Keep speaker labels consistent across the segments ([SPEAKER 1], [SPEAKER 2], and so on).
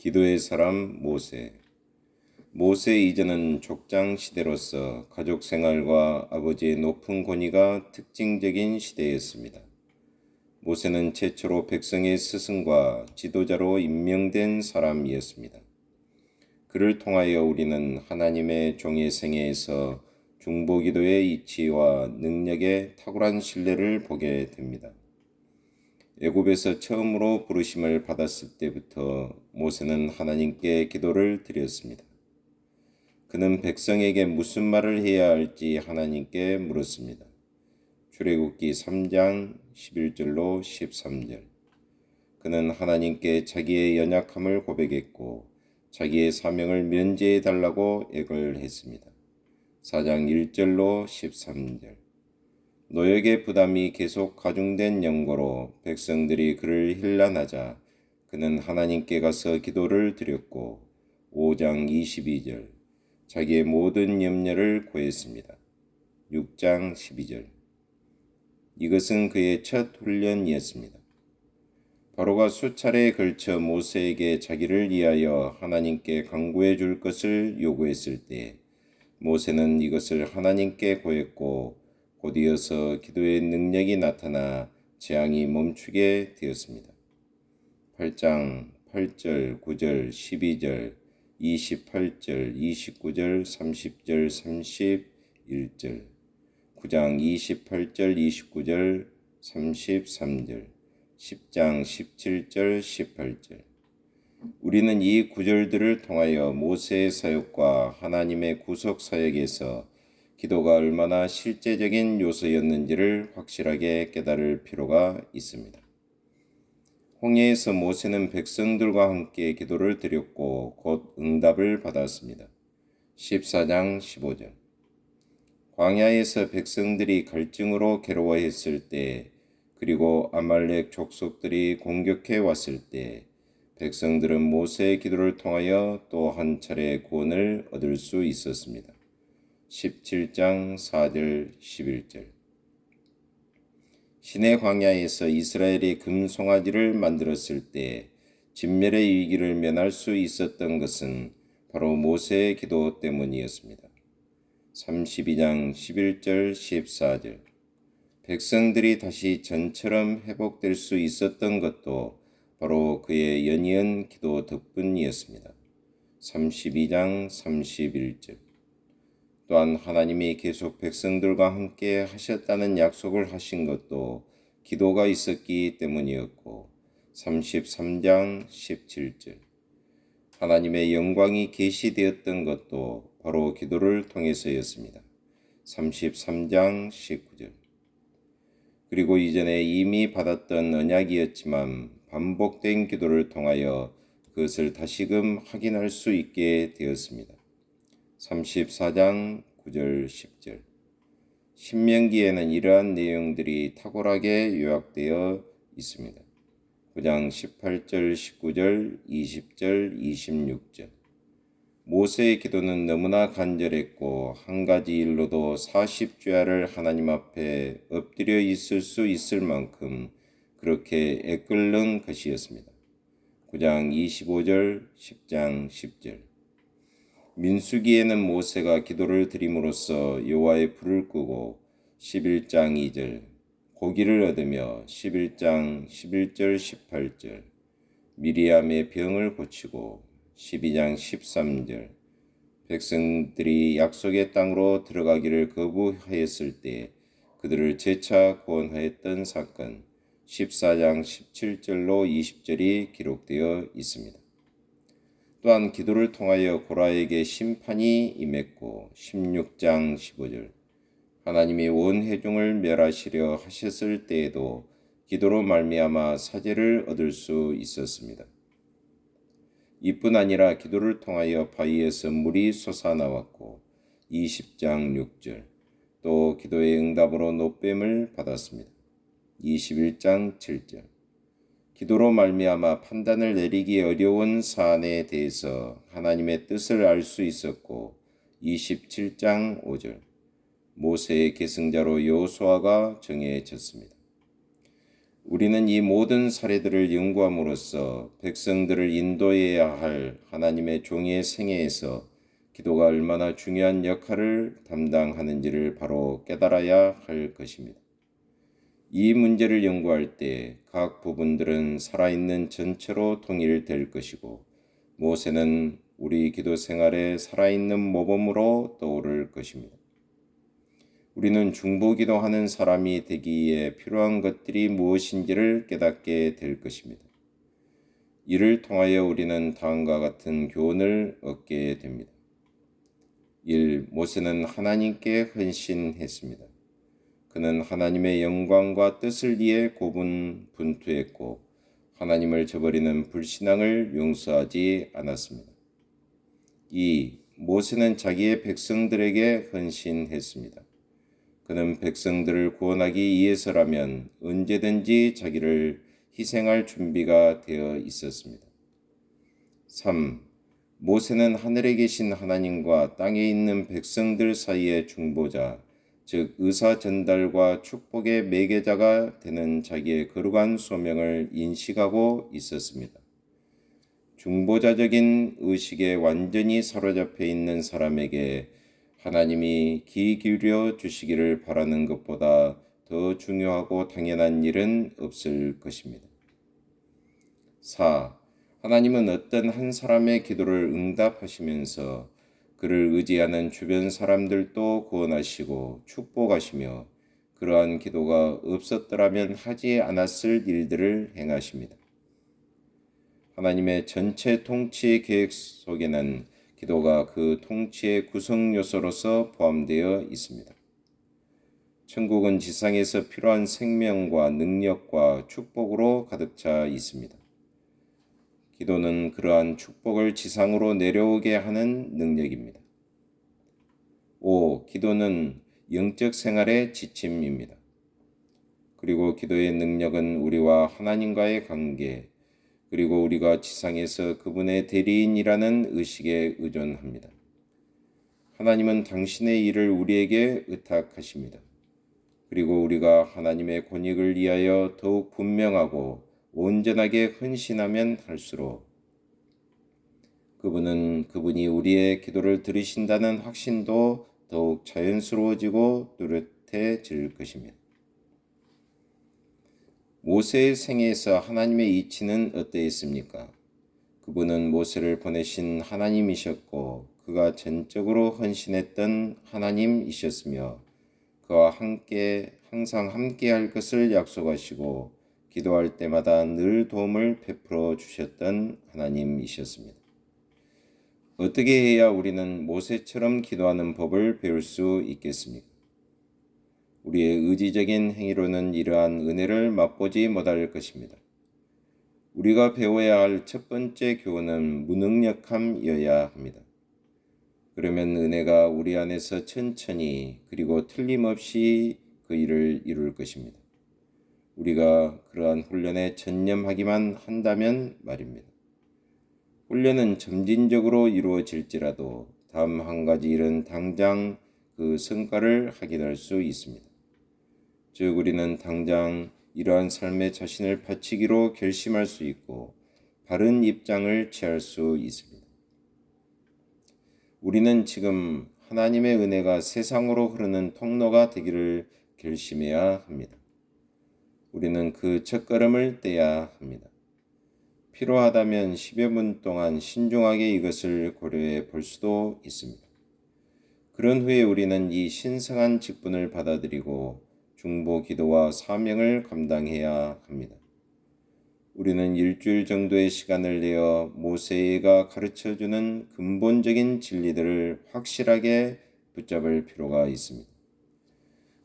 [SPEAKER 1] 기도의 사람 모세. 모세 이전은 족장 시대로서 가족 생활과 아버지의 높은 권위가 특징적인 시대였습니다. 모세는 최초로 백성의 스승과 지도자로 임명된 사람이었습니다. 그를 통하여 우리는 하나님의 종의 생애에서 중보기도의 이치와 능력에 탁월한 신뢰를 보게 됩니다. 애굽에서 처음으로 부르심을 받았을 때부터 모세는 하나님께 기도를 드렸습니다. 그는 백성에게 무슨 말을 해야 할지 하나님께 물었습니다. 출애굽기 3장 11절로 13절. 그는 하나님께 자기의 연약함을 고백했고 자기의 사명을 면제해 달라고 애걸했습니다. 4장 1절로 13절. 노역의 부담이 계속 가중된 연고로 백성들이 그를 힐난하자 그는 하나님께 가서 기도를 드렸고 5장 22절. 자기의 모든 염려를 고했습니다. 6장 12절. 이것은 그의 첫 훈련이었습니다. 바로가 수차례에 걸쳐 모세에게 자기를 위하여 하나님께 간구해 줄 것을 요구했을 때 모세는 이것을 하나님께 고했고 곧이어서 기도의 능력이 나타나 재앙이 멈추게 되었습니다. 8장 8절, 9절, 12절, 28절, 29절, 30절, 31절, 9장 28절, 29절, 33절, 10장 17절, 18절. 우리는 이 구절들을 통하여 모세의 사역과 하나님의 구속 사역에서 기도가 얼마나 실제적인 요소였는지를 확실하게 깨달을 필요가 있습니다. 홍해에서 모세는 백성들과 함께 기도를 드렸고 곧 응답을 받았습니다. 14장 15절. 광야에서 백성들이 갈증으로 괴로워했을 때 그리고 아말렉 족속들이 공격해 왔을 때 백성들은 모세의 기도를 통하여 또 한 차례 구원을 얻을 수 있었습니다. 17장 4절 11절. 시내 광야에서 이스라엘이 금송아지를 만들었을 때 진멸의 위기를 면할 수 있었던 것은 바로 모세의 기도 때문이었습니다. 32장 11절 14절. 백성들이 다시 전처럼 회복될 수 있었던 것도 바로 그의 연이은 기도 덕분이었습니다. 32장 31절. 또한 하나님이 계속 백성들과 함께 하셨다는 약속을 하신 것도 기도가 있었기 때문이었고 33장 17절. 하나님의 영광이 계시되었던 것도 바로 기도를 통해서였습니다. 33장 19절. 그리고 이전에 이미 받았던 언약이었지만 반복된 기도를 통하여 그것을 다시금 확인할 수 있게 되었습니다. 34장 9절 10절. 신명기에는 이러한 내용들이 탁월하게 요약되어 있습니다. 9장 18절 19절 20절 26절. 모세의 기도는 너무나 간절했고 한 가지 일로도 40주야를 하나님 앞에 엎드려 있을 수 있을 만큼 그렇게 애끓는 것이었습니다. 9장 25절 10장 10절. 민수기에는 모세가 기도를 드림으로써 여호와의 불을 끄고 11장 2절 고기를 얻으며 11장 11절 18절 미리암의 병을 고치고 12장 13절 백성들이 약속의 땅으로 들어가기를 거부하였을 때 그들을 재차 구원하였던 사건 14장 17절로 20절이 기록되어 있습니다. 또한 기도를 통하여 고라에게 심판이 임했고 16장 15절 하나님이 온 회중을 멸하시려 하셨을 때에도 기도로 말미암아 사죄를 얻을 수 있었습니다. 이뿐 아니라 기도를 통하여 바위에서 물이 솟아나왔고 20장 6절 또 기도의 응답으로 노뱀을 받았습니다. 21장 7절 기도로 말미암아 판단을 내리기 어려운 사안에 대해서 하나님의 뜻을 알 수 있었고 27장 5절 모세의 계승자로 여호수아가 정해졌습니다. 우리는 이 모든 사례들을 연구함으로써 백성들을 인도해야 할 하나님의 종의 생애에서 기도가 얼마나 중요한 역할을 담당하는지를 바로 깨달아야 할 것입니다. 이 문제를 연구할 때 각 부분들은 살아있는 전체로 통일될 것이고, 모세는 우리 기도 생활의 살아있는 모범으로 떠오를 것입니다. 우리는 중보기도하는 사람이 되기에 필요한 것들이 무엇인지를 깨닫게 될 것입니다. 이를 통하여 우리는 다음과 같은 교훈을 얻게 됩니다. 1. 모세는 하나님께 헌신했습니다. 그는 하나님의 영광과 뜻을 위해 고분분투했고 하나님을 저버리는 불신앙을 용서하지 않았습니다. 2. 모세는 자기의 백성들에게 헌신했습니다. 그는 백성들을 구원하기 위해서라면 언제든지 자기를 희생할 준비가 되어 있었습니다. 3. 모세는 하늘에 계신 하나님과 땅에 있는 백성들 사이의 중보자, 즉 의사 전달과 축복의 매개자가 되는 자기의 거룩한 소명을 인식하고 있었습니다. 중보자적인 의식에 완전히 사로잡혀 있는 사람에게 하나님이 귀 기울여 주시기를 바라는 것보다 더 중요하고 당연한 일은 없을 것입니다. 4. 하나님은 어떤 한 사람의 기도를 응답하시면서 그를 의지하는 주변 사람들도 구원하시고 축복하시며 그러한 기도가 없었더라면 하지 않았을 일들을 행하십니다. 하나님의 전체 통치 계획 속에는 기도가 그 통치의 구성 요소로서 포함되어 있습니다. 천국은 지상에서 필요한 생명과 능력과 축복으로 가득 차 있습니다. 기도는 그러한 축복을 지상으로 내려오게 하는 능력입니다. 5. 기도는 영적 생활의 지침입니다. 그리고 기도의 능력은 우리와 하나님과의 관계, 그리고 우리가 지상에서 그분의 대리인이라는 의식에 의존합니다. 하나님은 당신의 일을 우리에게 의탁하십니다. 그리고 우리가 하나님의 권익을 위하여 더욱 분명하고 온전하게 헌신하면 할수록 그분이 우리의 기도를 들으신다는 확신도 더욱 자연스러워지고 뚜렷해질 것입니다. 모세의 생애에서 하나님의 이치는 어떠했습니까? 그분은 모세를 보내신 하나님이셨고 그가 전적으로 헌신했던 하나님이셨으며 그와 항상 함께 할 것을 약속하시고 기도할 때마다 늘 도움을 베풀어 주셨던 하나님이셨습니다. 어떻게 해야 우리는 모세처럼 기도하는 법을 배울 수 있겠습니까? 우리의 의지적인 행위로는 이러한 은혜를 맛보지 못할 것입니다. 우리가 배워야 할 첫 번째 교훈은 무능력함이어야 합니다. 그러면 은혜가 우리 안에서 천천히 그리고 틀림없이 그 일을 이룰 것입니다. 우리가 그러한 훈련에 전념하기만 한다면 말입니다. 훈련은 점진적으로 이루어질지라도 다음 한 가지 일은 당장 그 성과를 확인할 수 있습니다. 즉 우리는 당장 이러한 삶에 자신을 바치기로 결심할 수 있고 바른 입장을 취할 수 있습니다. 우리는 지금 하나님의 은혜가 세상으로 흐르는 통로가 되기를 결심해야 합니다. 우리는 그 첫걸음을 떼야 합니다. 필요하다면 10여 분 동안 신중하게 이것을 고려해 볼 수도 있습니다. 그런 후에 우리는 이 신성한 직분을 받아들이고 중보 기도와 사명을 감당해야 합니다. 우리는 일주일 정도의 시간을 내어 모세가 가르쳐주는 근본적인 진리들을 확실하게 붙잡을 필요가 있습니다.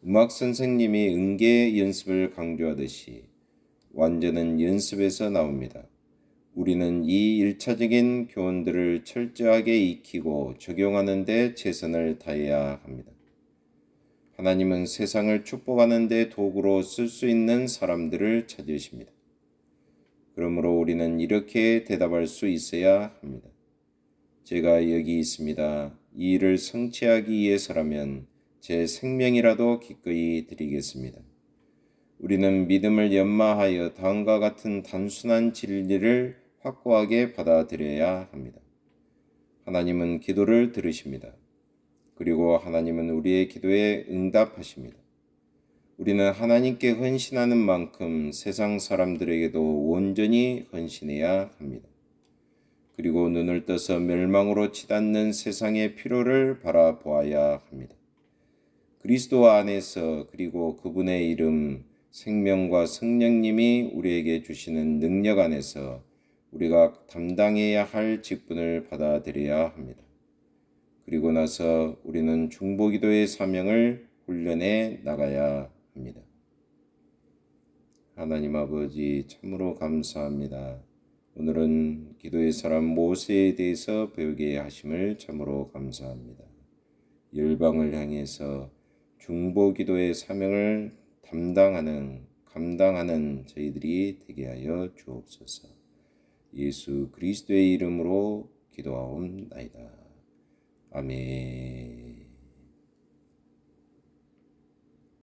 [SPEAKER 1] 음악 선생님이 음계 연습을 강조하듯이 완전한 연습에서 나옵니다. 우리는 이 1차적인 교훈들을 철저하게 익히고 적용하는 데 최선을 다해야 합니다. 하나님은 세상을 축복하는 데 도구로 쓸 수 있는 사람들을 찾으십니다. 그러므로 우리는 이렇게 대답할 수 있어야 합니다. 제가 여기 있습니다. 이 일을 성취하기 위해서라면 제 생명이라도 기꺼이 드리겠습니다. 우리는 믿음을 연마하여 다음과 같은 단순한 진리를 확고하게 받아들여야 합니다. 하나님은 기도를 들으십니다. 그리고 하나님은 우리의 기도에 응답하십니다. 우리는 하나님께 헌신하는 만큼 세상 사람들에게도 온전히 헌신해야 합니다. 그리고 눈을 떠서 멸망으로 치닫는 세상의 필요를 바라보아야 합니다. 그리스도 안에서 그리고 그분의 이름, 생명과 성령님이 우리에게 주시는 능력 안에서 우리가 담당해야 할 직분을 받아들여야 합니다. 그리고 나서 우리는 중보기도의 사명을 훈련해 나가야 합니다. 하나님 아버지, 참으로 감사합니다. 오늘은 기도의 사람 모세에 대해서 배우게 하심을 참으로 감사합니다. 열방을 향해서 중보기도의 사명을 감당하는 저희들이 되게 하여 주옵소서. 예수 그리스도의 이름으로 기도하옵나이다. 아멘.